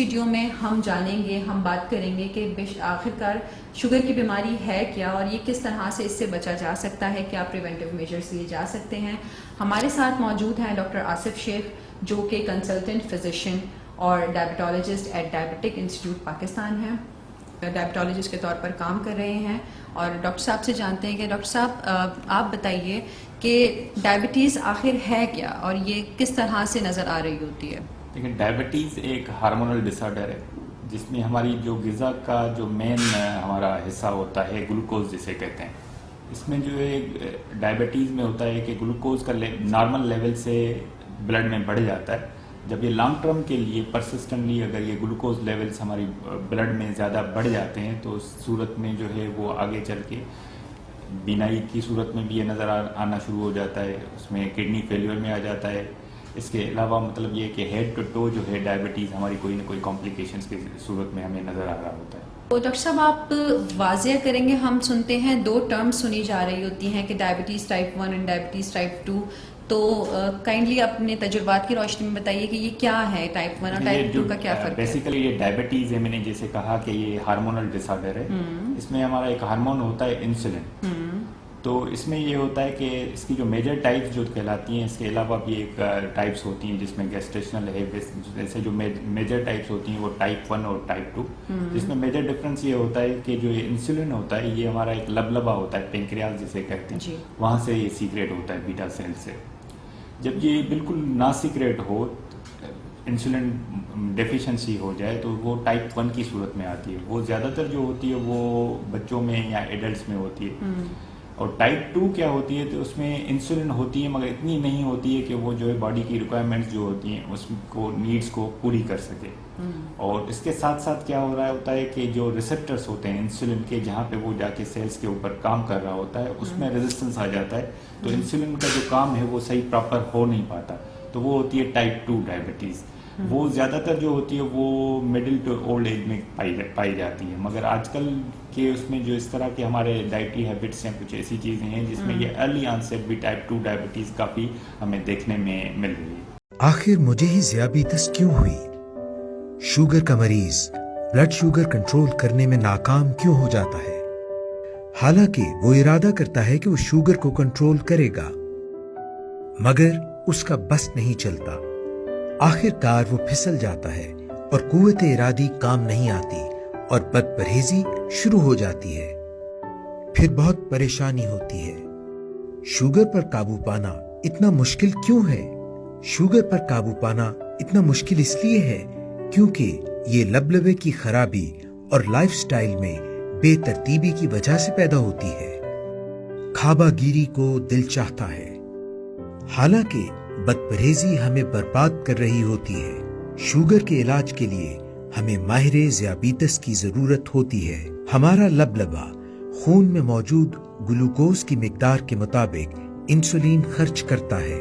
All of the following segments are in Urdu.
ویڈیو میں ہم جانیں گے، ہم بات کریں گے کہ آخر کار شوگر کی بیماری ہے کیا اور یہ کس طرح سے اس سے بچا جا سکتا ہے، کیا پریونٹیو میجرز لیے جا سکتے ہیں۔ ہمارے ساتھ موجود ہیں ڈاکٹر آصف شیخ، جو کہ کنسلٹنٹ فزیشین اور ڈائبٹالوجسٹ ایٹ ڈائبٹک انسٹیٹیوٹ پاکستان ہیں، ڈائبٹالوجسٹ کے طور پر کام کر رہے ہیں۔ اور ڈاکٹر صاحب سے جانتے ہیں کہ ڈاکٹر صاحب آپ بتائیے کہ ڈائبٹیز آخر ہے کیا اور یہ کس طرح سے نظر آ رہی ہوتی ہے؟ لیکن ڈائبٹیز ایک ہارمونل ڈس آرڈر ہے جس میں ہماری جو غذا کا جو مین ہمارا حصہ ہوتا ہے گلوکوز جسے کہتے ہیں، اس میں جو ہے ڈائبٹیز میں ہوتا ہے کہ گلوکوز کا نارمل لیول سے بلڈ میں بڑھ جاتا ہے۔ جب یہ لانگ ٹرم کے لیے پرسسٹنٹلی اگر یہ گلوکوز لیولز ہماری بلڈ میں زیادہ بڑھ جاتے ہیں تو اس صورت میں جو ہے وہ آگے چل کے بینائی کی صورت میں بھی یہ نظر آنا شروع ہو جاتا ہے، اس میں کڈنی فیلیور میں آ جاتا ہے۔ اس کے علاوہ مطلب یہ کہ ہیڈ ٹو ٹو جو ہے ڈائبٹیز ہماری کوئی نہ کوئی کمپلیکیشنز کی صورت میں ہمیں نظر آ رہا ہوتا ہے۔ تو ڈاکٹر صاحب آپ واضح کریں گے، ہم سنتے ہیں دو ٹرم سنی جا رہی ہوتی ہیں کہ diabetes type 1 and diabetes type 2، تو کائنڈلی اپنے تجربات کی روشنی میں بتائیے کہ یہ کیا ہے، ٹائپ 1 اور ٹائپ 2 کا کیا فرق ہے؟ بیسیکلی یہ ڈائبٹیز ہے، میں نے جیسے کہا کہ یہ ہارمونل ڈس آرڈر ہے، اس میں ہمارا ایک ہارمون ہوتا ہے انسولن۔ تو اس میں یہ ہوتا ہے کہ اس کی جو میجر ٹائپس جو کہلاتی ہیں، اس کے علاوہ بھی ایک ٹائپس ہوتی ہیں جس میں گیسٹیشنل ہے، جیسے جو میجر ٹائپس ہوتی ہیں وہ ٹائپ 1 اور ٹائپ 2، جس میں میجر ڈفرینس یہ ہوتا ہے کہ جو انسولن ہوتا ہے یہ ہمارا ایک لبلبا ہوتا ہے، پینکریاس جسے کہتے ہیں، وہاں سے یہ سیکریٹ ہوتا ہے بیٹا سیل سے۔ جب یہ بالکل نا سیکریٹ ہو، انسولن ڈیفیشنسی ہو جائے تو وہ ٹائپ 1 کی صورت میں آتی ہے۔ وہ زیادہ تر جو ہوتی ہے وہ بچوں میں یا ایڈلٹس میں ہوتی ہے۔ اور ٹائپ 2 کیا ہوتی ہے تو اس میں انسولن ہوتی ہے مگر اتنی نہیں ہوتی ہے کہ وہ جو ہے باڈی کی ریکوائرمنٹس جو ہوتی ہیں اس کو نیڈس کو پوری کر سکے۔ اور اس کے ساتھ ساتھ کیا ہو رہا ہوتا ہے کہ جو ریسپٹرس ہوتے ہیں انسولن کے، جہاں پہ وہ جا کے سیلز کے اوپر کام کر رہا ہوتا ہے، اس میں ریزسٹنس آ جاتا ہے، تو انسولن کا جو کام ہے وہ صحیح پراپر ہو نہیں پاتا، تو وہ ہوتی ہے ٹائپ 2 ڈائبٹیز۔ وہ زیادہ تر جو ہوتی ہے وہ مڈل ٹو اولڈ ایج میں پائی جاتی ہے، مگر آج کل کے اس میں جو اس طرح کے ہمارے ڈائٹری ہیبٹس ہیں، کچھ ایسی چیزیں ہیں جس میں یہ ارلی آنسٹ بھی ٹائپ 2 ڈائبٹیز کافی ہمیں دیکھنے میں مل رہی ہے۔ آخر مجھے ہی ذیابیطس کیوں ہوئی؟ شوگر کا مریض بلڈ شوگر کنٹرول کرنے میں ناکام کیوں ہو جاتا ہے؟ حالانکہ وہ ارادہ کرتا ہے کہ وہ شوگر کو کنٹرول کرے گا، مگر اس کا بس نہیں چلتا۔ آخر کار وہ پھسل جاتا ہے اور قوت ارادی کام نہیں آتی اور بد پرہیزی شروع ہو جاتی ہے۔ پھر بہت پریشانی ہوتی ہے۔ شوگر پر قابو پانا اتنا مشکل کیوں ہے؟ شوگر پر قابو پانا اتنا مشکل اس لیے ہے کیونکہ یہ لبلبے کی خرابی اور لائف سٹائل میں بے ترتیبی کی وجہ سے پیدا ہوتی ہے۔ کھابا گیری کو دل چاہتا ہے، حالانکہ بد پرہیزی ہمیں برباد کر رہی ہوتی ہے۔ شوگر کے علاج کے لیے ہمیں ماہر ذیابیطس کی ضرورت ہوتی ہے۔ ہمارا لبلبا خون میں موجود گلوکوز کی مقدار کے مطابق انسولین خرچ کرتا ہے،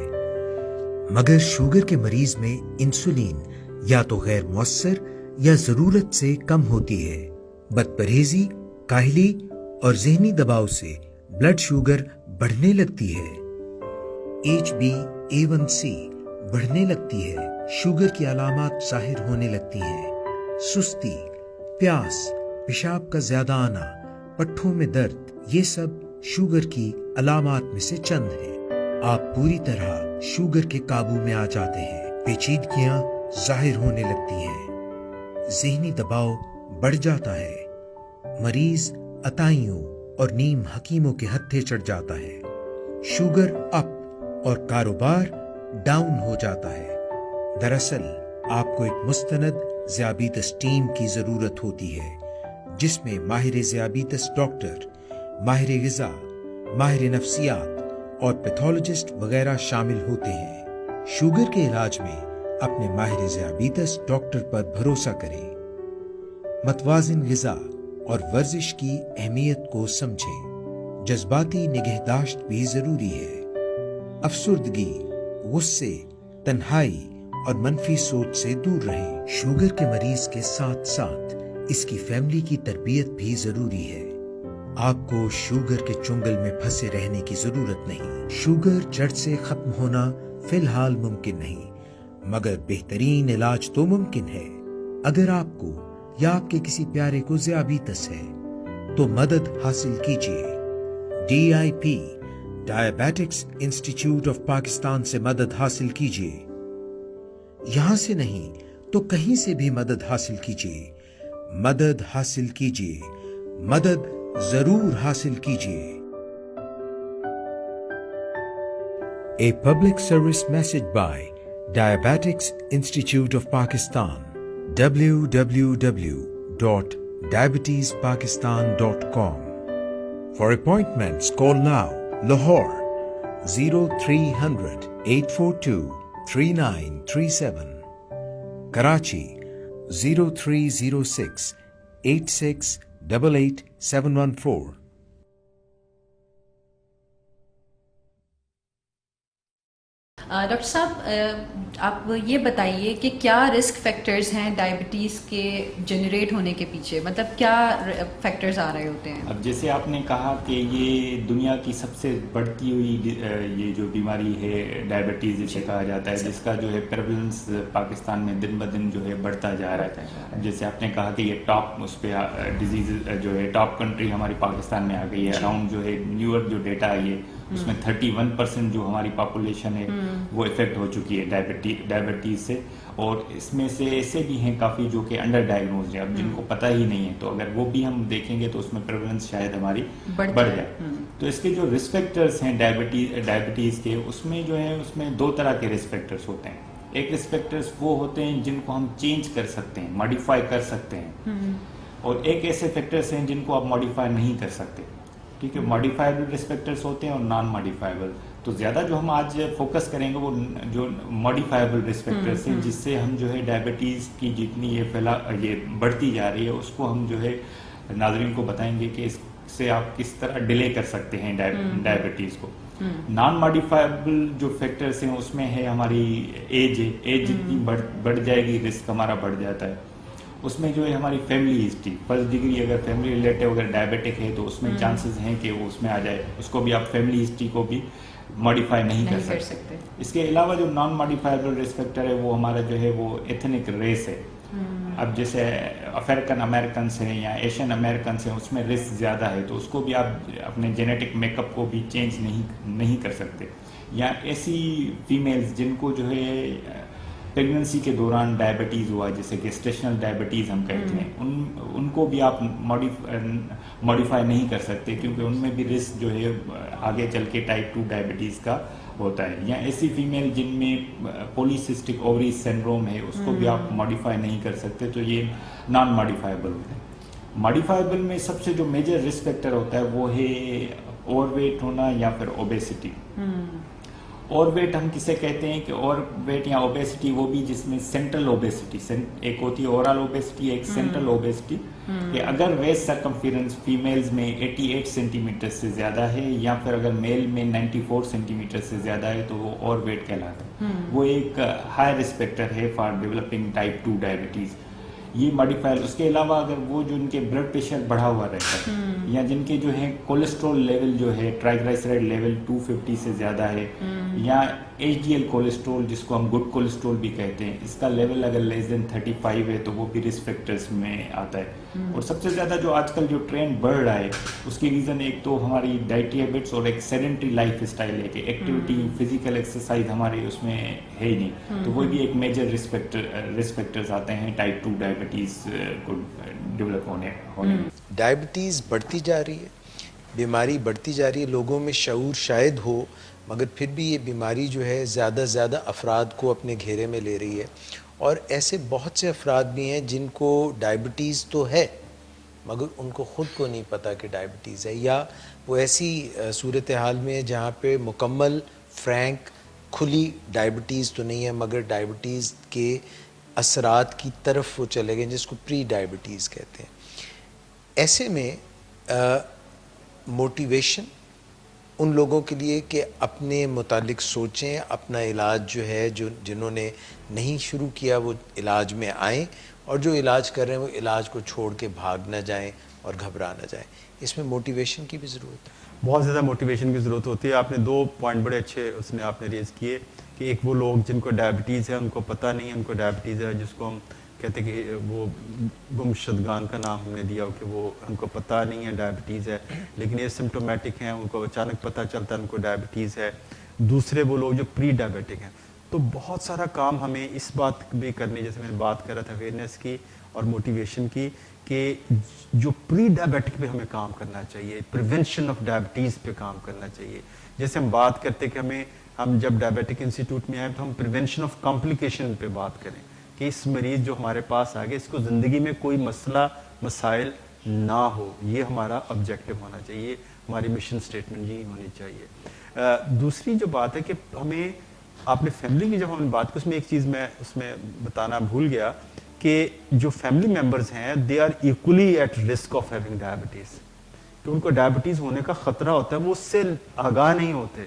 مگر شوگر کے مریض میں انسولین یا تو غیر مؤثر یا ضرورت سے کم ہوتی ہے۔ بد پرہیزی، کاہلی اور ذہنی دباؤ سے بلڈ شوگر بڑھنے لگتی ہے، HbA1c بڑھنے لگتی ہے، شوگر کی علامات ظاہر ہونے لگتی ہیں، سستی، پیاس، پیشاب کا زیادہ آنا، پٹھوں میں درد، یہ سب شوگر کی علامات میں سے چند ہیں۔ آپ پوری طرح شوگر کے قابو میں آ جاتے ہیں، پیچیدگیاں ظاہر ہونے لگتی ہیں، ذہنی دباؤ بڑھ جاتا ہے، مریض عطائیوں اور نیم حکیموں کے ہتھے چڑھ جاتا ہے، شوگر اپ اور کاروبار ڈاؤن ہو جاتا ہے۔ دراصل آپ کو ایک مستند ذیابیطس ٹیم کی ضرورت ہوتی ہے جس میں ماہر ذیابیطس ڈاکٹر، ماہر غذا، ماہر نفسیات اور پیتھولوجسٹ وغیرہ شامل ہوتے ہیں۔ شوگر کے علاج میں اپنے ماہر ذیابیطس ڈاکٹر پر بھروسہ کریں۔ متوازن غذا اور ورزش کی اہمیت کو سمجھیں۔ جذباتی نگہداشت بھی ضروری ہے۔ افسردگی، غصے، تنہائی اور منفی سوچ سے دور رہیں۔ شوگر کے مریض کے ساتھ ساتھ اس کی فیملی کی تربیت بھی ضروری ہے۔ آپ کو شوگر کے چنگل میں پھنسے رہنے کی ضرورت نہیں۔ شوگر جڑ سے ختم ہونا فی الحال ممکن نہیں، مگر بہترین علاج تو ممکن ہے۔ اگر آپ کو یا آپ کے کسی پیارے کو ذیابیطس ہے تو مدد حاصل کیجیے. DIP diabetics institute of Pakistan سے مدد حاصل کیجیے. یہاں سے نہیں تو کہیں سے بھی مدد حاصل کیجیے. مدد حاصل کیجیے. مدد ضرور حاصل کیجیے. A public service message by Diabetics Institute of Pakistan. www.diabetespakistan.com. For appointments, call now. Lahore 0300 842 3937. Karachi 0306 8688 714. Doctor صاحب آپ یہ بتائیے کہ کیا رسک فیکٹرز ہیں ڈائبٹیز کے جنریٹ ہونے کے پیچھے، مطلب کیا فیکٹرز آ رہے ہوتے ہیں؟ اب جیسے آپ نے کہا کہ یہ دنیا کی سب سے بڑھتی ہوئی یہ جو بیماری ہے ڈائبٹیز جسے کہا جاتا ہے، جس کا جو ہے پریولنس پاکستان میں دن بدن جو ہے بڑھتا جا رہا ہے. جیسے آپ نے کہا کہ یہ ٹاپ اس پہ ڈیزیز جو ہے ٹاپ کنٹری ہماری پاکستان میں آ گئی ہے. اراؤنڈ جو ہے نیو ایئر جو ڈیٹا آئی ہے اس میں 31% جو ہماری پاپولیشن ہے وہ افیکٹ ہو چکی ہے ڈائبٹیز سے. اور اس میں سے ایسے بھی ہیں کافی جو کہ انڈر ڈائگنوز ہیں، اب جن کو پتہ ہی نہیں ہے، تو اگر وہ بھی ہم دیکھیں گے تو اس میں پریولنس شاید ہماری بڑھ جائے. تو اس کے جو رسک فیکٹرز ہیں ڈائبٹیز کے، اس میں جو ہے اس میں دو طرح کے رسک فیکٹرز ہوتے ہیں. ایک رسک فیکٹرز وہ ہوتے ہیں جن کو ہم چینج کر سکتے ہیں، ماڈیفائی کر سکتے ہیں، اور ایک ایسے فیکٹرز ہیں جن کو آپ ماڈیفائی نہیں کر سکتے. ٹھیک ہے، ماڈیفائبل رسک فیکٹرز ہوتے ہیں اور نان ماڈیفائبل. تو زیادہ جو ہم آج فوکس کریں گے وہ جو ماڈیفائبل رسک فیکٹرز ہیں، جس سے ہم جو ہے ڈائبٹیز کی جتنی یہ بڑھتی جا رہی ہے اس کو ہم جو ہے ناظرین کو بتائیں گے کہ اس سے آپ کس طرح ڈیلے کر سکتے ہیں ڈائبٹیز کو. نان ماڈیفائبل جو فیکٹرز ہیں اس میں ہے ہماری ایج جتنی بڑھ جائے گی رسک ہمارا بڑھ جاتا ہے. اس میں جو ہے ہماری فیملی ہسٹری، فرسٹ ڈگری اگر فیملی ریلیٹیو اگر ڈائبیٹک ہے تو اس میں چانسز ہیں کہ وہ اس میں آ جائے. اس کو بھی آپ فیملی ہسٹری کو بھی ماڈیفائی نہیں کر سکتے. اس کے علاوہ جو نان ماڈیفائبل رسک فیکٹر ہے وہ ہمارا جو ہے وہ ایتھنک ریس ہے. اب جیسے افریقن امریکنس ہیں یا ایشین امریکنس ہیں، اس میں رسک زیادہ ہے، تو اس کو بھی آپ اپنے جینیٹک میک اپ کو بھی چینج نہیں کر سکتے. یا ایسی فیمیلز جن کو جو ہے پریگننسی کے دوران ڈائبٹیز ہوا، جیسے گیسٹیشنل ڈائبٹیز ہم کہتے ہیں، ان کو بھی آپ ماڈیفائی نہیں کر سکتے، کیونکہ ان میں بھی رسک جو ہے آگے چل کے ٹائپ 2 ڈائبٹیز کا ہوتا ہے. یا ایسی فیمیل جن میں پولیسسٹک اووریز سنڈروم ہے، اس کو بھی آپ ماڈیفائی نہیں کر سکتے. تو یہ نان ماڈیفائبل ہوتے ہیں. ماڈیفائبل میں سب سے جو میجر رسک فیکٹر ہوتا ہے وہ ہے اوور ویٹ ہونا یا پھر اوبیسٹی. اوور ویٹ ہم کسے کہتے ہیں کہ اوور ویٹ یا اوبیسٹی وہ بھی جس میں سینٹرل اوبیسٹی، ایک ہوتی ہے اورال اوبیسٹی، ایک سینٹرل اوبیسٹی، کہ اگر ویسٹ سرکمفیرنس فیمیلز میں 88 سینٹی میٹر سے زیادہ ہے یا پھر اگر میل میں 94 سینٹی میٹر سے زیادہ ہے تو وہ اوور ویٹ کہلاتا ہے. وہ ایک ہائی رسک فیکٹر ہے فار ڈیولپنگ ٹائپ 2 ڈائبٹیز. یہ ماڈیفائر. اس کے علاوہ اگر وہ جو ان کے بلڈ پریشر بڑھا ہوا رہتا ہے یا جن کے جو ہے کولیسٹرول لیول جو ہے ٹرائیگلائسرائڈ لیول 250 سے زیادہ ہے، یا HDL کولیسٹرول جس کو ہم گڈ کولیسٹرول بھی کہتے ہیں، اس کا لیول اگر لیس دین 35 ہے تو وہ بھی رسک فیکٹرز میں آتا ہے. اور سب سے زیادہ جو آج کل جو ٹرینڈ بڑھ رہا ہے اس کی ریزن ایک تو ہماری ڈائٹری ہیبٹس اور ایک سیڈنٹری لائف اسٹائل ہے کہ ایکٹیویٹی فزیکل ایکسرسائز ہمارے اس میں ہے ہی نہیں. تو وہ بھی ایک میجر رسک فیکٹرز آتے ہیں ٹائپ 2 ڈائبٹیز کو ڈیولپ ہونے میں. ڈائبٹیز بڑھتی جا رہی ہے، بیماری بڑھتی جا رہی ہے، لوگوں میں شعور شاید ہو مگر پھر بھی یہ بیماری جو ہے زیادہ زیادہ افراد کو اپنے گھیرے میں لے رہی ہے. اور ایسے بہت سے افراد بھی ہیں جن کو ڈائبٹیز تو ہے مگر ان کو خود کو نہیں پتہ کہ ڈائبٹیز ہے، یا وہ ایسی صورتحال میں ہے جہاں پہ مکمل فرینک کھلی ڈائبٹیز تو نہیں ہے مگر ڈائبٹیز کے اثرات کی طرف وہ چلے گئے جس کو پری ڈائبٹیز کہتے ہیں. ایسے میں موٹیویشن ان لوگوں کے لیے کہ اپنے متعلق سوچیں، اپنا علاج جو ہے جنہوں نے نہیں شروع کیا وہ علاج میں آئیں، اور جو علاج کر رہے ہیں وہ علاج کو چھوڑ کے بھاگ نہ جائیں اور گھبرا نہ جائیں. اس میں موٹیویشن کی بھی ضرورت ہے، بہت زیادہ موٹیویشن کی ضرورت ہوتی ہے. آپ نے 2 پوائنٹ بڑے اچھے اس نے آپ نے ریز کیے کہ ایک وہ لوگ جن کو ڈائبٹیز ہے ان کو پتہ نہیں ہے ان کو ڈائبٹیز ہے، جس کو ہم کہتے کہ وہ گمشدگان کا نام ہم نے دیا ہو کہ وہ ان کو پتہ نہیں ہے ڈائبٹیز ہے لیکن یہ سمٹومیٹک ہیں, ان کو اچانک پتہ چلتا ہے ان کو ڈائبٹیز ہے. دوسرے وہ لوگ جو پری ڈائبٹک ہیں. تو بہت سارا کام ہمیں اس بات بھی کرنی, جیسے میں بات کر رہا تھا اویئرنیس کی اور موٹیویشن کی, کہ جو پری ڈائبٹک پہ ہمیں کام کرنا چاہیے, پریونشن آف ڈائبٹیز پہ کام کرنا چاہیے. جیسے ہم بات کرتے کہ ہم جب ڈائبٹک انسٹیٹیوٹ میں آئے تو ہم پریونشن آف کمپلیکیشن پہ بات کریں کہ اس مریض جو ہمارے پاس آ گئے اس کو زندگی میں کوئی مسئلہ مسائل نہ ہو, یہ ہمارا آبجیکٹو ہونا چاہیے, ہماری مشن سٹیٹمنٹ یہی ہونی چاہیے. دوسری جو بات ہے کہ ہمیں آپ نے فیملی کی جب ہم نے بات کی, اس میں ایک چیز میں اس میں بتانا بھول گیا کہ جو فیملی ممبرز ہیں they are equally at risk of having diabetes, کہ ان کو ڈائبٹیز ہونے کا خطرہ ہوتا ہے, وہ اس سے آگاہ نہیں ہوتے.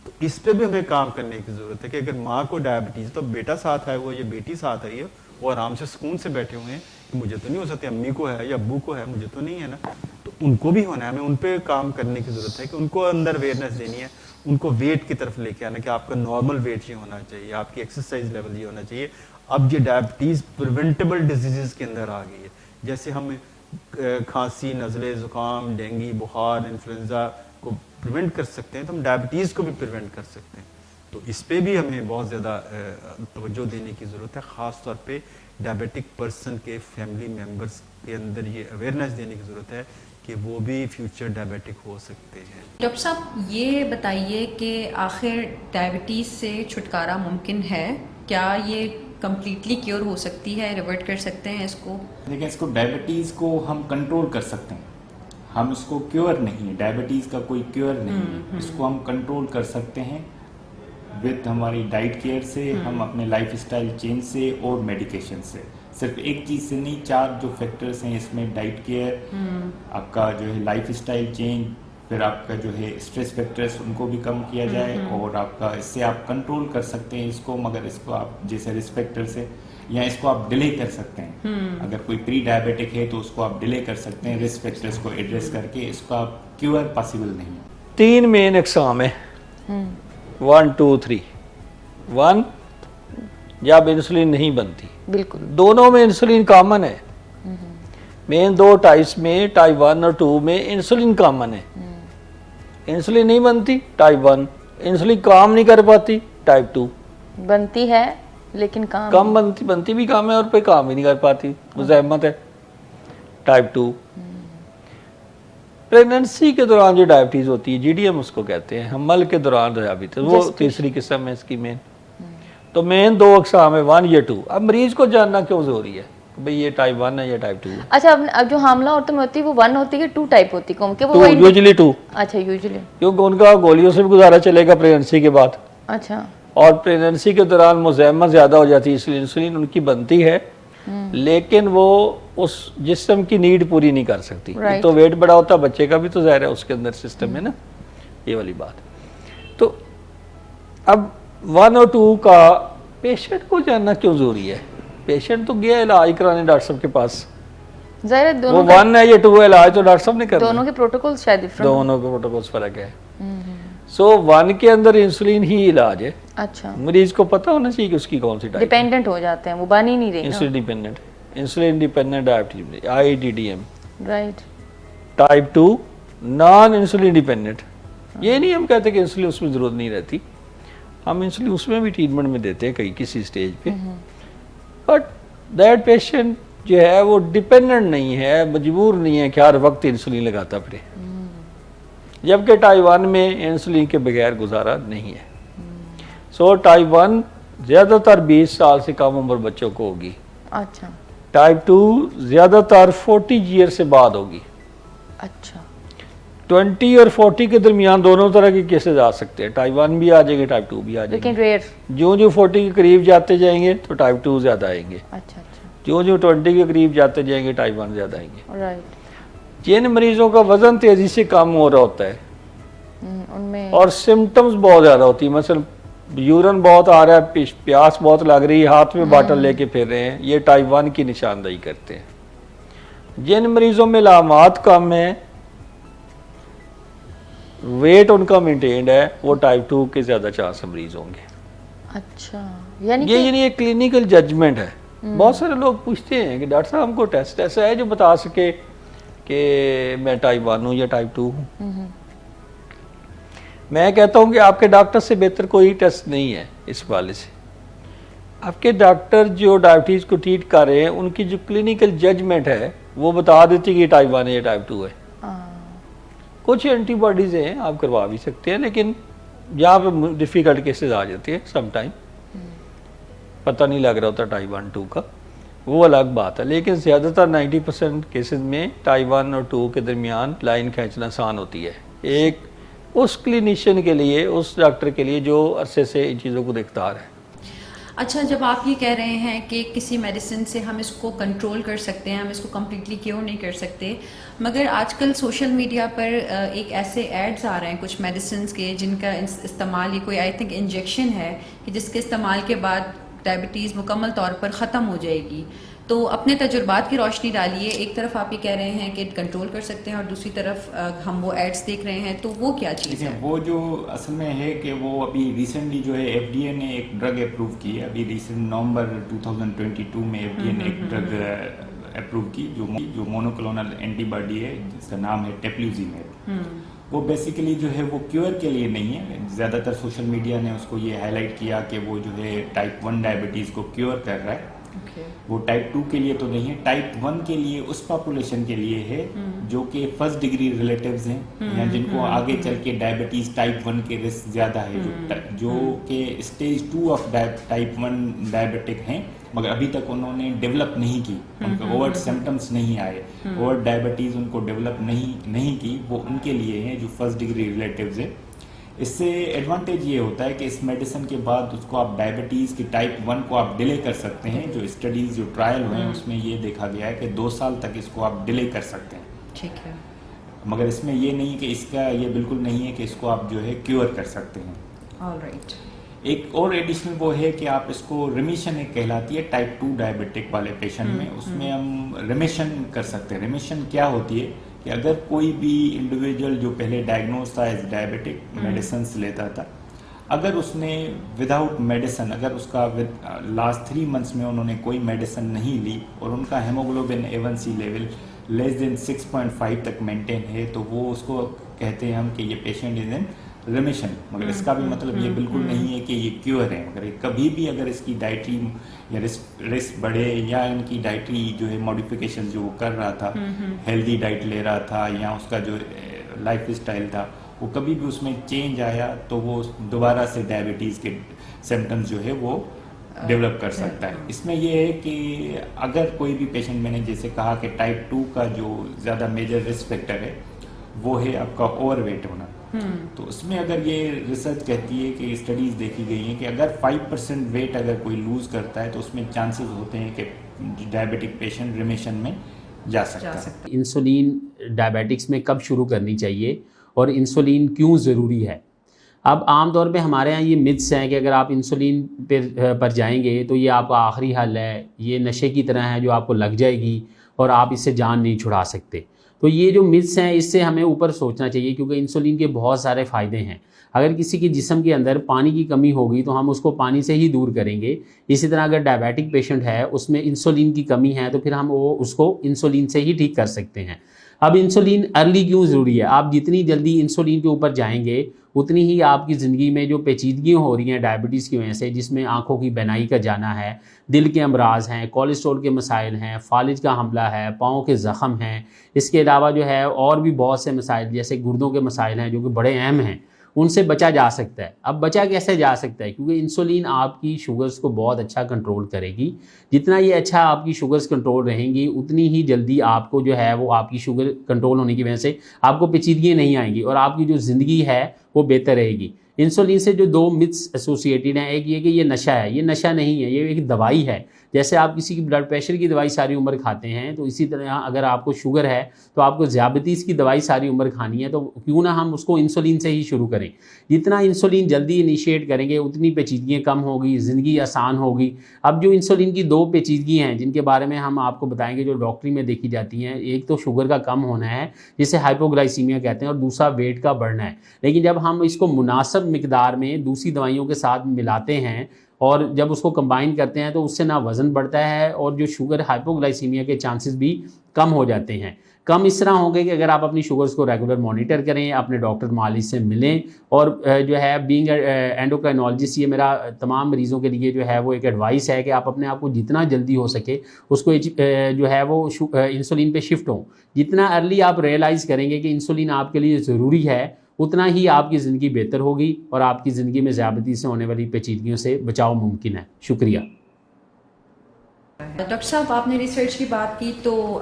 تو اس پہ بھی ہمیں کام کرنے کی ضرورت ہے کہ اگر ماں کو ڈائبٹیز تو بیٹا ساتھ آئے ہوا یا بیٹی ساتھ آئی ہے وہ آرام سے سکون سے بیٹھے ہوئے ہیں کہ مجھے تو نہیں ہو سکتی, امی کو ہے یا ابو کو ہے, مجھے تو نہیں ہے نا. تو ان کو بھی ہونا ہے, ہمیں ان پہ کام کرنے کی ضرورت ہے کہ ان کو اندر اویئرنیس دینی ہے, ان کو ویٹ کی طرف لے کے آنا کہ آپ کا نارمل ویٹ یہ ہونا چاہیے, آپ کی ایکسرسائز لیول یہ ہونا چاہیے. اب یہ ڈائبٹیز پریونٹیبل ڈیزیزز کے اندر آ گئی ہے, جیسے ہم کھانسی, نزلے, زکام, ڈینگی, بخار, انفلوئنزا کو پریونٹ کر سکتے ہیں تو ہم ڈائبٹیز کو بھی پریونٹ کر سکتے ہیں. تو اس پہ بھی ہمیں بہت زیادہ توجہ دینے کی ضرورت ہے, خاص طور پہ ڈائبٹک پرسن کے فیملی ممبرس کے اندر یہ اویئرنیس دینے کی ضرورت ہے کہ وہ بھی فیوچر ڈائبٹک ہو سکتے ہیں. ڈاکٹر صاحب یہ بتائیے کہ آخر ڈائبٹیز سے چھٹکارا ممکن ہے کیا؟ یہ کمپلیٹلی کیور ہو سکتی ہے, ریورٹ کر سکتے ہیں اس کو؟ لیکن اس کو ڈائبٹیز کو ہم کنٹرول کر سکتے ہیں, ہم اس کو کیور نہیں, ڈائبٹیز کا کوئی کیور نہیں, اس کو ہم کنٹرول کر سکتے ہیں وتھ ہماری ڈائٹ کیئر سے, ہم اپنے لائف اسٹائل چینج سے اور میڈیکیشن سے. صرف ایک چیز سے نہیں, 4 جو فیکٹرز ہیں اس میں ڈائٹ کیئر, آپ کا جو ہے لائف اسٹائل چینج, پھر آپ کا جو ہے اسٹریس فیکٹرز ان کو بھی کم کیا جائے, اور آپ کا اس سے آپ کنٹرول کر سکتے ہیں اس کو. مگر اس کو آپ جیسے رسک فیکٹر سے یا اس کو آپ ڈیلے کر سکتے ہیں, اگر کوئی پری ڈائبٹک ہے تو اس کو آپ ڈیلے کر سکتے ہیں رسک فیکٹرز کو ایڈریس کر کے, اس کو آپ کیور پاسبل نہیں ہے. 3 مین اقسام ہیں, 1 2 3. 1 جب انسولین نہیں بنتی, بالکل دونوں میں انسولین کامن ہے. مین 2 ٹائپس میں ٹائپ 1 اور 2 میں انسولین کامن ہے. انسولین نہیں بنتی ٹائپ 1, انسولین کام نہیں کر پاتی ٹائپ 2. بنتی ہے لیکن کم بنتی بھی کام ہے اور پہ کام ہی نہیں کر پاتی, مزاحمت ہے ٹائپ 2. پریگننسی کے دوران جو ڈائبٹیز ہوتی ہے, جی ڈی ایم اس کو کہتے ہیں, حمل کے دوران ڈائبٹیز, وہ تیسری قسم ہے اس کی مین. تو مین 2 اقسام ہے, 1 یا 2. اب مریض کو جاننا کیوں ضروری ہے کہ بھئی یہ ٹائپ 1 ہے یا ٹائپ 2 ہے؟ اچھا, اب جو حاملہ عورتوں میں ہوتی ہے وہ 1 ہوتی ہے 2 ٹائپ ہوتی ہے کہ وہ یوزلی 2. اچھا, یوزلی کیونکہ ان کا گولیوں سے بھی گزارا چلے گا پریگننسی کے بعد. اچھا, اور پریگننسی کے دوران مزاحمت زیادہ ہو جاتی ہے, اس لیے انسولین ان کی بنتی ہے لیکن وہ اس جسم کی نیڈ پوری نہیں کر سکتی. تو ویٹ بڑا ہوتا ہے بچے کا بھی, تو ظاہر ہے اس کے اندر سسٹم ہے نا, یہ والی بات. تو اب 1 اور 2 کا پیشنٹ کو جاننا کیوں ضروری ہے؟ پیشنٹ تو گیا علاج کرانے ڈاکٹر صاحب کے پاس, ظاہر ہے وہ 1 ہے یا 2 ہے, علاج تو ڈاکٹر صاحب نے کرنا. دونوں کے پروٹوکولز شاید ڈیفرنٹ, دونوں کے پروٹوکولز فرق ہے. سو 1 کے اندر انسولین ہی علاج ہے. اچھا, مریض کو پتہ ہونا چاہیے کہ اس کی کون سی ٹائپ. ڈیپینڈنٹ ہو جاتے ہیں, وہ بن ہی نہیں رہے. Insulin dependent, insulin dependent diabetes, IDDM. Right. Type 2 non insulin dependent. یہ نہیں ہم کہتے کہ انسولین اس میں ضرورت نہیں رہتی, ہم انسولین اس میں بھی ٹریٹمنٹ میں دیتے ہیں کسی سٹیج پہ, بٹ دیٹ پیشنٹ جو ہے وہ ڈیپینڈنٹ نہیں ہے, مجبور نہیں ہے کہ ہر وقت انسولین لگاتا پڑے, جبکہ ٹائپ 1 میں انسولین کے بغیر گزارا نہیں ہے. سو ٹائپ 1 زیادہ تر 20 سال سے کم عمر بچوں کو ہوگی. اچھا, ٹائپ 2 زیادہ تر 40 ایئر سے بعد ہوگی. اچھا, 20 اور 40 کے درمیان دونوں طرح کے کیسز آ سکتے ہیں, ٹائپ 1 بھی آ جائیں گے, ٹائپ 2 بھی آ جائیں گے, لیکن ریئر. جو 40 کے قریب جاتے جائیں گے تو ٹائپ 2 زیادہ آئیں گے. اچھا اچھا, جو 20 کے قریب جاتے جائیں گے ٹائپ 1 زیادہ آئیں گے. رائٹ. جن مریضوں کا وزن تیزی سے کم ہو رہا ہوتا ہے ان میں اور سمٹمز بہت زیادہ ہوتی ہیں, مثلا یورن بہت آ رہا ہے, پیاس بہت لگ رہی ہے, ہاتھ میں باٹل لے کے پھر رہے ہیں, یہ ٹائپ 1 کی نشاندہی کرتے ہیں. جن مریضوں میں علامات کم ہیں, ویٹ ان کا مینٹینڈ ہے, وہ ٹائپ 2 کے زیادہ چانس مریض ہوں گے. اچھا, یعنی یہ ایک کلینکل ججمنٹ ہے. بہت سارے لوگ پوچھتے ہیں کہ ڈاکٹر صاحب ہم کو ٹیسٹ ایسا ہے جو بتا سکے کہ میں ٹائپ 1 ہوں یا ٹائپ 2 ہوں. میں کہتا ہوں کہ آپ کے ڈاکٹر سے بہتر کوئی ٹیسٹ نہیں ہے اس حوالے سے. آپ کے ڈاکٹر جو ڈائبٹیز کو ٹریٹ کر رہے ہیں ان کی جو کلینکل ججمنٹ ہے وہ بتا دیتی کہ یہ ٹائپ 1 ہے یا ٹائپ 2 ہے. کچھ اینٹی باڈیز ہیں آپ کروا بھی سکتے ہیں, لیکن یہاں پہ ڈیفیکلٹ کیسز آ جاتے ہیں سم ٹائم, پتہ نہیں لگ رہا ہوتا ٹائپ 1 2 کا, وہ الگ بات ہے. لیکن زیادہ تر 90% کیسز میں ٹائپ 1 اور 2 کے درمیان لائن کھینچنا آسان ہوتی ہے ایک اس کلینیشین کے لیے, اس ڈاکٹر کے لیے جو عرصے سے ان چیزوں کو دیکھتا رہا ہے. اچھا, جب آپ یہ کہہ رہے ہیں کہ کسی میڈیسن سے ہم اس کو کنٹرول کر سکتے ہیں, ہم اس کو کمپلیٹلی کیور نہیں کر سکتے, مگر آج کل سوشل میڈیا پر ایک ایسے ایڈز آ رہے ہیں کچھ میڈیسنز کے جن کا استعمال, یہ کوئی آئی تھنک انجیکشن ہے کہ جس کے استعمال کے بعد ڈائبٹیز مکمل طور پر ختم ہو جائے گی. تو اپنے تجربات کی روشنی ڈالیے. ایک طرف آپ یہ کہہ رہے ہیں کہ کنٹرول کر سکتے ہیں اور دوسری طرف ہم وہ ایڈز دیکھ رہے ہیں, تو وہ کیا چیز ہے؟ وہ جو اصل میں ہے کہ وہ ابھی ریسنٹلی جو ہے ایف ڈی اے نے ایک ڈرگ اپروو کی ہے. ابھی ریسنٹ نومبر 2022 میں ایف ڈی اے نے ایک ڈرگ اپروو کی جو مونوکلونل اینٹی باڈی ہے جس کا نام ہے ٹیپلیوزیمیب. وہ بیسیکلی جو ہے وہ کیور کے لیے نہیں ہے. زیادہ تر سوشل میڈیا نے اس کو یہ ہائی لائٹ کیا کہ وہ جو ہے ٹائپ 1 ڈائبٹیز کو کیور کر رہا ہے. وہ ٹائپ 2 کے لیے تو نہیں ہے, ٹائپ 1 کے لیے اس پاپولیشن کے لیے ہے جو کہ فرسٹ ڈگری ریلیٹیوز ہیں یا جن کو آگے چل کے ڈائبٹیز ٹائپ 1 کے رسک زیادہ ہے, جو کہ اسٹیج 2 آف ٹائپ 1 ڈائبٹک ہیں مگر ابھی تک انہوں نے ڈیولپ نہیں کی, ان کو اوورٹ سمٹمس نہیں آئے, اوورٹ ڈائبٹیز ان کو ڈیولپ نہیں کی. وہ ان کے لیے ہیں جو فرسٹ ڈگری ریلیٹیوز ہیں. اس سے ایڈوانٹیج یہ ہوتا ہے کہ اس میڈیسن کے بعد اس کو آپ ڈائبٹیز کی ٹائپ 1 کو آپ ڈیلے کر سکتے ہیں. جو اسٹڈیز جو ٹرائل ہوئے ہیں اس میں یہ دیکھا گیا ہے کہ 2 سال تک اس کو آپ ڈیلے کر سکتے ہیں. ٹھیک ہے, مگر اس میں یہ نہیں کہ اس کا یہ بالکل نہیں ہے کہ اس کو آپ جو ہے کیور کر سکتے ہیں. All right. ایک اور ایڈیشنل وہ ہے کہ آپ اس کو ریمیشن ایک کہلاتی ہے ٹائپ 2 ڈائبٹک والے پیشنٹ میں, اس میں ہم ریمیشن کر سکتے ہیں. ریمیشن کیا ہوتی ہے کہ اگر کوئی بھی انڈیویجول جو پہلے ڈائگنوز تھا ایز ڈائبٹک میڈیسنس لیتا تھا, اگر اس نے وداؤٹ میڈیسن, اگر اس کا لاسٹ 3 منتھس میں انہوں نے کوئی میڈیسن نہیں لی اور ان کا ہیموگلوبن A1C لیول لیس دین 6.5 تک مینٹین ہے, تو وہ اس کو کہتے ہیں ہم کہ یہ پیشنٹ از ان ریمیشن. مگر اس کا بھی مطلب یہ بالکل نہیں ہے کہ یہ کیور ہے. مگر کبھی بھی اگر اس کی ڈائٹری یا رسک بڑھے یا ان کی ڈائٹری جو ہے ماڈیفیکیشن جو وہ کر رہا تھا, ہیلدی ڈائٹ لے رہا تھا یا اس کا جو لائف اسٹائل تھا وہ کبھی بھی اس میں چینج آیا, تو وہ دوبارہ سے ڈائبٹیز کے سمٹمز جو ہے وہ ڈیولپ کر سکتا ہے. اس میں یہ ہے کہ اگر کوئی بھی پیشنٹ, میں نے جیسے کہا کہ ٹائپ 2 کا جو زیادہ میجر رسک فیکٹر ہے وہ ہے آپ کا اوور ویٹ ہونا. تو اس میں اگر یہ ریسرچ کہتی ہے کہ اسٹڈیز دیکھی گئی ہیں کہ اگر 5% ویٹ اگر کوئی لوز کرتا ہے تو اس میں چانسز ہوتے ہیں کہ ڈائبٹک پیشنٹ ریمیشن میں جا سکتا ہے. انسولین ڈائبیٹکس میں کب شروع کرنی چاہیے اور انسولین کیوں ضروری ہے؟ اب عام طور پہ ہمارے ہاں یہ متس ہیں کہ اگر آپ انسولین پر جائیں گے تو یہ آپ کا آخری حل ہے, یہ نشے کی طرح ہے جو آپ کو لگ جائے گی اور آپ اس سے جان نہیں چھڑا سکتے. تو یہ جو متس ہیں اس سے ہمیں اوپر سوچنا چاہیے, کیونکہ انسولین کے بہت سارے فائدے ہیں. اگر کسی کے جسم کے اندر پانی کی کمی ہوگی تو ہم اس کو پانی سے ہی دور کریں گے. اسی طرح اگر ڈائبیٹک پیشنٹ ہے اس میں انسولین کی کمی ہے تو پھر ہم اس کو انسولین سے ہی ٹھیک کر سکتے ہیں. اب انسولین ارلی کیوں ضروری ہے؟ آپ جتنی جلدی انسولین کے اوپر جائیں گے اتنی ہی آپ کی زندگی میں جو پیچیدگیاں ہو رہی ہیں ڈائبٹیز کی وجہ سے, جس میں آنکھوں کی بینائی کا جانا ہے, دل کے امراض ہیں, کولیسٹرول کے مسائل ہیں, فالج کا حملہ ہے, پاؤں کے زخم ہیں, اس کے علاوہ جو ہے اور بھی بہت سے مسائل جیسے گردوں کے مسائل ہیں جو کہ بڑے اہم ہیں, ان سے بچا جا سکتا ہے. اب بچا کیسے جا سکتا ہے؟ کیونکہ انسولین آپ کی شوگرز کو بہت اچھا کنٹرول کرے گی. جتنا یہ اچھا آپ کی شوگرز کنٹرول رہیں گی اتنی ہی جلدی آپ کو جو ہے وہ آپ کی شوگر کنٹرول ہونے کی وجہ سے آپ کو پیچیدگیاں نہیں آئیں گی اور آپ کی جو زندگی ہے وہ بہتر رہے گی. انسولین سے جو 2 متس ایسوسیٹڈ ہیں, ایک یہ کہ یہ نشہ ہے. یہ نشہ نہیں ہے, یہ ایک دوائی ہے. جیسے آپ کسی کی بلڈ پریشر کی دوائی ساری عمر کھاتے ہیں تو اسی طرح اگر آپ کو شوگر ہے تو آپ کو ذیابیطیز کی دوائی ساری عمر کھانی ہے, تو کیوں نہ ہم اس کو انسولین سے ہی شروع کریں. جتنا انسولین جلدی انیشیٹ کریں گے اتنی پیچیدگیاں کم ہوگی, زندگی آسان ہوگی. اب جو انسولین کی 2 پیچیدگی ہیں جن کے بارے میں ہم آپ کو بتائیں گے جو ڈاکٹری میں دیکھی جاتی ہیں, ایک تو شوگر کا کم ہونا ہے جسے ہائپوگلائسیمیا کہتے ہیں, اور دوسرا ویٹ کا بڑھنا ہے. لیکن جب ہم اس کو مناسب مقدار میں دوسری دوائیوں کے ساتھ ملاتے ہیں اور جب اس کو کمبائن کرتے ہیں تو اس سے نہ وزن بڑھتا ہے اور جو شوگر ہائپوگلائسیمیا کے چانسز بھی کم ہو جاتے ہیں. کم اس طرح ہوں گے کہ اگر آپ اپنی شوگرز کو ریگولر مانیٹر کریں, اپنے ڈاکٹر معالج سے ملیں, اور جو ہے بینگ اینڈوکرائنالوجسٹ, یہ میرا تمام مریضوں کے لیے جو ہے وہ ایک ایڈوائس ہے کہ آپ اپنے آپ کو جتنا جلدی ہو سکے اس کو جو ہے وہ انسولین پہ شفٹ ہوں. جتنا ارلی آپ ریئلائز کریں گے کہ انسولین آپ کے لیے ضروری ہے, اتنا ہی آپ کی زندگی بہتر ہوگی اور آپ کی زندگی میں ذیابیطس سے ہونے والی پیچیدگیوں سے بچاؤ ممکن ہے. شکریہ. ڈاکٹر صاحب آپ نے ریسرچ کی بات کی تو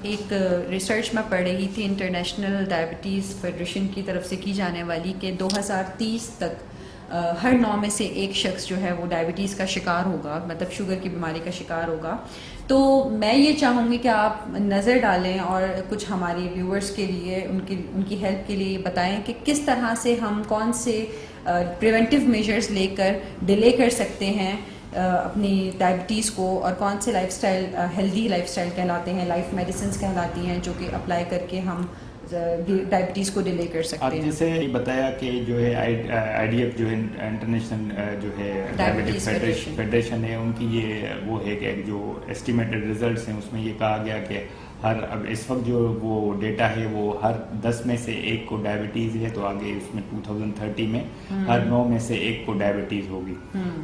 ایک ریسرچ میں پڑھ رہی تھی انٹرنیشنل ڈائبٹیز فیڈریشن کی طرف سے کی جانے والی کہ 2030 تک ہر 9 میں سے ایک شخص جو ہے وہ ڈائبٹیز کا شکار ہوگا, مطلب شوگر کی بیماری کا شکار ہوگا. تو میں یہ چاہوں گی کہ آپ نظر ڈالیں اور کچھ ہمارے ویورز کے لیے ان کی ہیلپ کے لیے بتائیں کہ کس طرح سے ہم کون سے پریونٹیو میجرز لے کر ڈیلے کر سکتے ہیں اپنی ڈائبٹیز کو, اور کون سے life style healthy life style کہلاتے ہیں, لائف میڈیسنز کہلاتی ہیں, جو کہ اپلائی کر کے ہم ڈائبٹیز کو ڈیلے کر سکتے ہیں. آپ جیسے بتایا کہ جو ہے آئی ڈی ایف جو ہے انٹرنیشنل جو ہے ڈائبٹیز فیڈریشن ہے, ان کی یہ وہ ہے کہ جو ایسٹیمیٹڈ ریزلٹس ہیں اس میں یہ کہا گیا کہ اب اس وقت جو وہ ڈیٹا ہے وہ ہر 10 میں سے ایک کو ڈائبٹیز ہے, تو آگے اس میں 2030 میں ہر 9 میں سے ایک کو ڈائبٹیز ہوگی.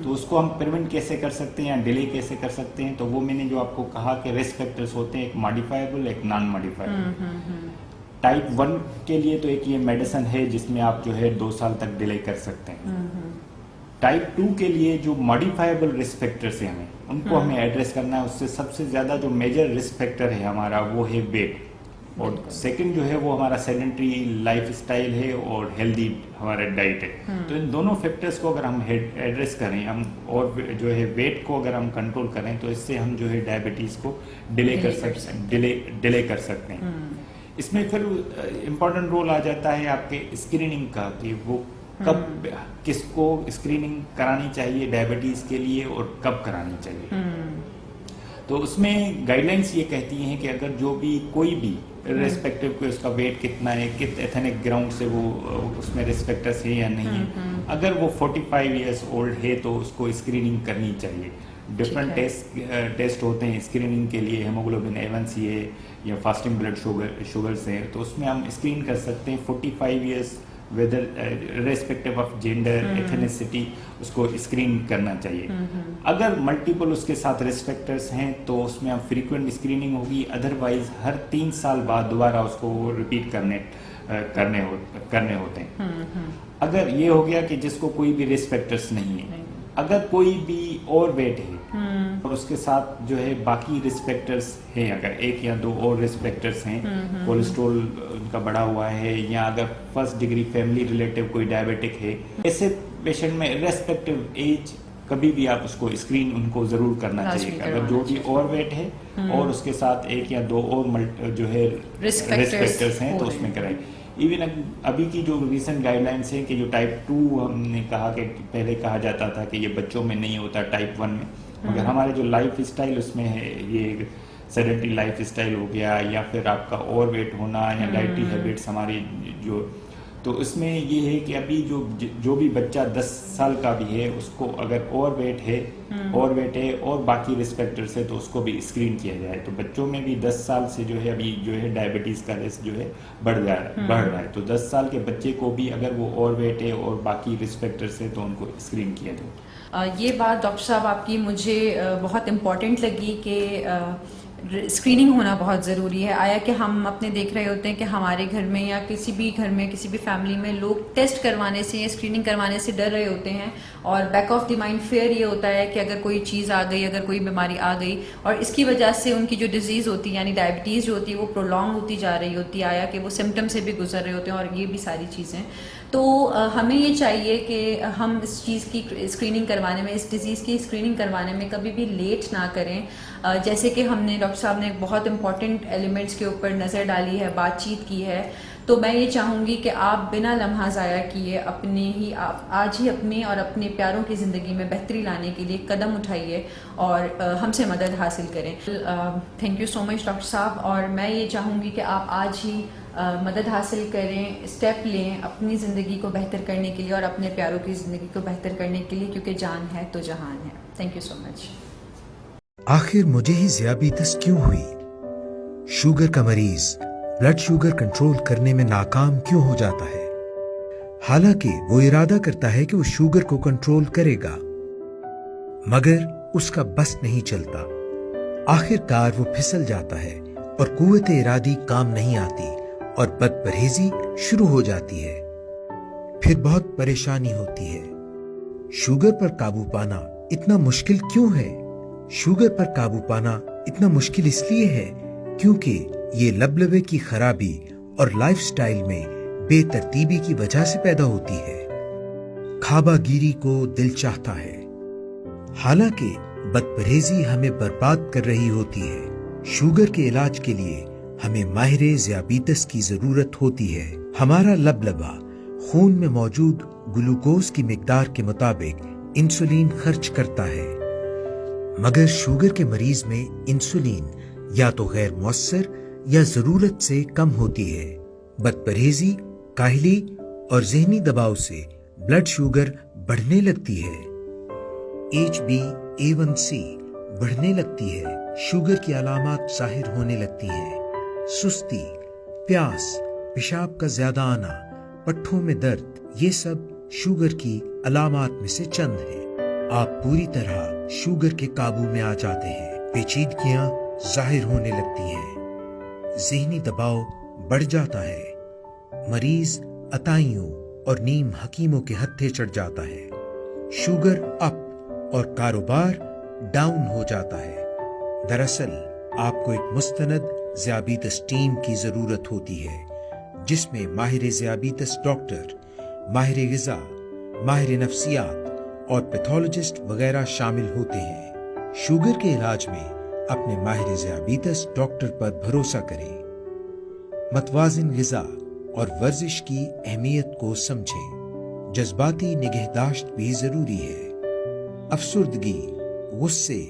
تو اس کو ہم پریونٹ کیسے کر سکتے ہیں یا ڈیلے کیسے کر سکتے ہیں؟ تو وہ میں نے جو آپ کو کہا کہ رسک فیکٹرز ہوتے ہیں, ایک ماڈیفائبل ایک نان ماڈیفائبل. ٹائپ 1 کے لیے تو ایک یہ میڈیسن ہے جس میں آپ جو ہے 2 سال تک ڈیلے کر سکتے ہیں. ٹائپ 2 کے لیے جو ماڈیفائبل رسک فیکٹرز ہیں ان کو ہمیں ایڈریس کرنا ہے. اس سے سب سے زیادہ جو میجر رسک فیکٹر ہے ہمارا وہ ہے ویٹ, اور سیکنڈ جو ہے وہ ہمارا سیڈنٹری لائف اسٹائل ہے اور ہیلدی ہمارا ڈائٹ ہے. تو ان دونوں فیکٹرز کو اگر ہم ایڈریس کریں ہم, اور جو ہے ویٹ کو اگر ہم کنٹرول کریں, تو اس سے ہم جو ہے ڈائبٹیز کو ڈیلے کر سکتے ہیں. اس میں پھر امپورٹنٹ رول آ جاتا ہے آپ کے اسکریننگ کا, کہ وہ کب کس کو اسکریننگ کرانی چاہیے ڈائبٹیز کے لیے اور کب کرانی چاہیے. تو اس میں گائیڈ لائنس یہ کہتی ہیں کہ اگر جو بھی کوئی بھی ریسپیکٹو کہ اس کا ویٹ کتنا ہے, کت ایتھنک گراؤنڈ سے وہ اس میں ریسپیکٹس ہے یا نہیں ہے, اگر وہ 45 ایئرس اولڈ ہے تو اس کو اسکریننگ کرنی چاہیے. ڈفرینٹ ٹیسٹ ہوتے ہیں اسکریننگ کے لیے, ہیموگلوبن A1C ہے یا فاسٹنگ بلڈ شوگرس ہیں, تو اس میں ہم اسکرین کر سکتے ہیں 45 years whether respective of gender ethnicity, اس کو اسکرین کرنا چاہیے. اگر ملٹیپل اس کے ساتھ رسک فیکٹرس ہیں تو اس میں ہم فریکوینٹ اسکریننگ ہوگی, ادروائز ہر 3 سال بعد دوبارہ اس کو ریپیٹ کرنے ہوتے ہیں. اگر یہ ہو گیا کہ جس کو کوئی بھی رسک فیکٹرس نہیں ہے, اگر کوئی بھی اور ویٹ ہے اور اس کے ساتھ جو ہے باقی رسک فیکٹرس ہیں, اگر 1 یا 2 اور رسک فیکٹرس ہیں, کولیسٹرول ان کا بڑھا ہوا ہے, یا اگر فرسٹ ڈگری فیملی ریلیٹیو کوئی ڈائبٹک ہے, ایسے پیشنٹ میں ریسپیکٹیو ایج کبھی بھی آپ اس کو اسکرین ان کو ضرور کرنا چاہیے. اگر جو بھی اوور ویٹ ہے اور اس کے ساتھ 1 یا 2 اور جو ہے رسک فیکٹرس ہیں تو اس میں کرائیں. ایون ابھی کی جو ریسنٹ گائیڈ لائنس ہیں کہ جو ٹائپ 2 ہم نے کہا کہ پہلے کہا جاتا تھا کہ یہ بچوں میں نہیں ہوتا, ٹائپ 1 میں, مگر ہمارے جو لائف اسٹائل اس میں ہے, یہ سیڈنٹری لائف اسٹائل ہو گیا یا پھر آپ کا اوور ویٹ ہونا یا ڈائٹری ہیبٹس ہماری جو, تو اس میں یہ ہے کہ ابھی جو بھی بچہ 10 سال کا بھی ہے اس کو اگر اوور ویٹ ہے اور باقی رسک فیکٹرس ہے تو اس کو بھی اسکرین کیا جائے. تو بچوں میں بھی 10 سال سے جو ہے ابھی جو ہے ڈائبٹیز کا رسک جو ہے بڑھ رہا ہے. تو 10 سال کے بچے کو بھی اگر وہ اوور ویٹ ہے اور باقی رسک فیکٹرس ہے تو ان کو اسکرین کیا جائے. یہ بات ڈاکٹر صاحب آپ کی مجھے بہت امپورٹنٹ لگی کہ اسکریننگ ہونا بہت ضروری ہے. آیا کہ ہم اپنے دیکھ رہے ہوتے ہیں کہ ہمارے گھر میں یا کسی بھی گھر میں کسی بھی فیملی میں لوگ ٹیسٹ کروانے سے یا اسکریننگ کروانے سے ڈر رہے ہوتے ہیں, اور back of the mind fear یہ ہوتا ہے کہ اگر کوئی چیز آ گئی, اگر کوئی بیماری آ گئی اور اس کی وجہ سے ان کی جو ڈیزیز ہوتی ہے یعنی ڈائبٹیز جو ہوتی ہے وہ پرولونگ ہوتی جا رہی ہوتی ہے, آیا کہ وہ سمٹم سے بھی گزر رہے ہوتے ہیں, اور یہ بھی ساری چیزیں. تو ہمیں یہ چاہیے کہ ہم اس چیز کی اسکریننگ کروانے میں, اس ڈیزیز کی اسکریننگ کروانے میں کبھی بھی لیٹ نہ کریں. جیسے کہ ہم نے ڈاکٹر صاحب نے بہت امپورٹنٹ ایلیمنٹس کے اوپر نظر ڈالی ہے, بات چیت کی ہے, تو میں یہ چاہوں گی کہ آپ بنا لمحہ ضائع کیے آج ہی اپنے اور اپنے پیاروں کی زندگی میں بہتری لانے کے لیے قدم اٹھائیے اور ہم سے مدد حاصل کریں. Thank you so much doctor صاحب, اور میں یہ چاہوں گی کہ آپ آج ہی مدد حاصل کریں, اسٹیپ لیں اپنی زندگی کو بہتر کرنے کے لیے اور اپنے پیاروں کی زندگی کو بہتر کرنے کے لیے, کیونکہ جان ہے تو جہان ہے. تھینک یو سو مچ. آخر مجھے ہی ذیابیطس کیوں ہوئی؟ شوگر کا مریض بلڈ شوگر کنٹرول کرنے میں ناکام کیوں ہو جاتا ہے؟ حالانکہ وہ ارادہ کرتا ہے کہ وہ شوگر کو کنٹرول کرے گا, مگر اس کا بس نہیں چلتا. آخر کار وہ پھسل جاتا ہے اور قوت ارادی کام نہیں آتی اور بد پرہیزی شروع ہو جاتی ہے. پھر بہت پریشانی ہوتی ہے. شوگر پر قابو پانا اتنا مشکل کیوں ہے؟ شوگر پر قابو پانا اتنا مشکل اس لیے ہے کیونکہ یہ لبلبے کی خرابی اور لائف سٹائل میں بے ترتیبی کی وجہ سے پیدا ہوتی ہے. کھابا گیری کو دل چاہتا ہے. حالانکہ بد پرہیزی ہمیں برباد کر رہی ہوتی ہے. شوگر کے علاج کے لیے ہمیں ماہر ذیابیطس کی ضرورت ہوتی ہے. ہمارا لبلبا خون میں موجود گلوکوز کی مقدار کے مطابق انسولین خرچ کرتا ہے, مگر شوگر کے مریض میں انسولین یا تو غیر مؤثر یا ضرورت سے کم ہوتی ہے. بد پرہیزی, کاہلی اور ذہنی دباؤ سے بلڈ شوگر بڑھنے لگتی ہے. HbA1c بڑھنے لگتی ہے. شوگر کی علامات ظاہر ہونے لگتی ہیں. سستی, پیاس, پیشاب کا زیادہ آنا, پٹھوں میں درد, یہ سب شوگر کی علامات میں سے چند ہیں. آپ پوری طرح شوگر کے قابو میں آ جاتے ہیں. پیچیدگیاں ظاہر ہونے لگتی ہیں. ذہنی دباؤ بڑھ جاتا ہے. مریض عطائیوں اور نیم حکیموں کے ہتھے چڑھ جاتا ہے. شوگر اپ اور کاروبار ڈاؤن ہو جاتا ہے. دراصل آپ کو ایک مستند ذیابیطس ٹیم کی ضرورت ہوتی ہے جس میں ماہر ذیابیطس ڈاکٹر, ماہر غذا, ماہر نفسیات اور پیتھولوجسٹ وغیرہ شامل ہوتے ہیں. شوگر کے علاج میں اپنے ماہر ذیابیطس ڈاکٹر پر بھروسہ کریں. متوازن غذا اور ورزش کی اہمیت کو سمجھیں. جذباتی نگہداشت بھی ضروری ہے. افسردگی, غصے,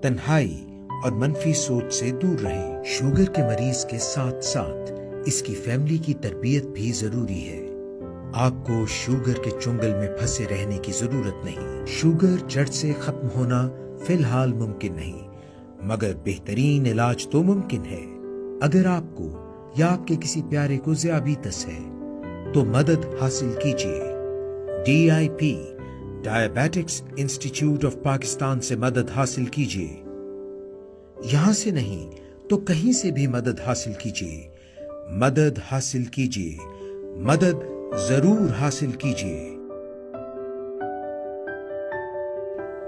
تنہائی اور منفی سوچ سے دور رہیں. شوگر کے مریض کے ساتھ ساتھ اس کی فیملی کی تربیت بھی ضروری ہے. آپ کو شوگر کے چنگل میں پھنسے رہنے کی ضرورت نہیں. شوگر جڑ سے ختم ہونا فی الحال ممکن نہیں, مگر بہترین علاج تو ممکن ہے. اگر آپ کو یا آپ کے کسی پیارے کو ذیابیطس ہے تو مدد حاصل کیجیے. DIP diabetics institute of Pakistan سے مدد حاصل کیجیے. یہاں سے نہیں تو کہیں سے بھی مدد حاصل کیجیے. مدد حاصل کیجیے. مدد ضرور حاصل کیجیے.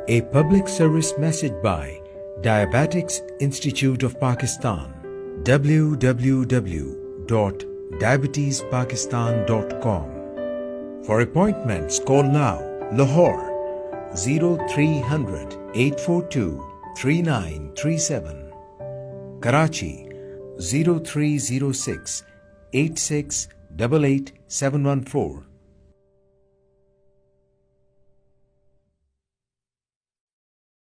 A public service message by Diabetics Institute of Pakistan. www.diabetespakistan.com. For appointments, call now. Lahore 0300 842 3937. Karachi 0306 8688 714.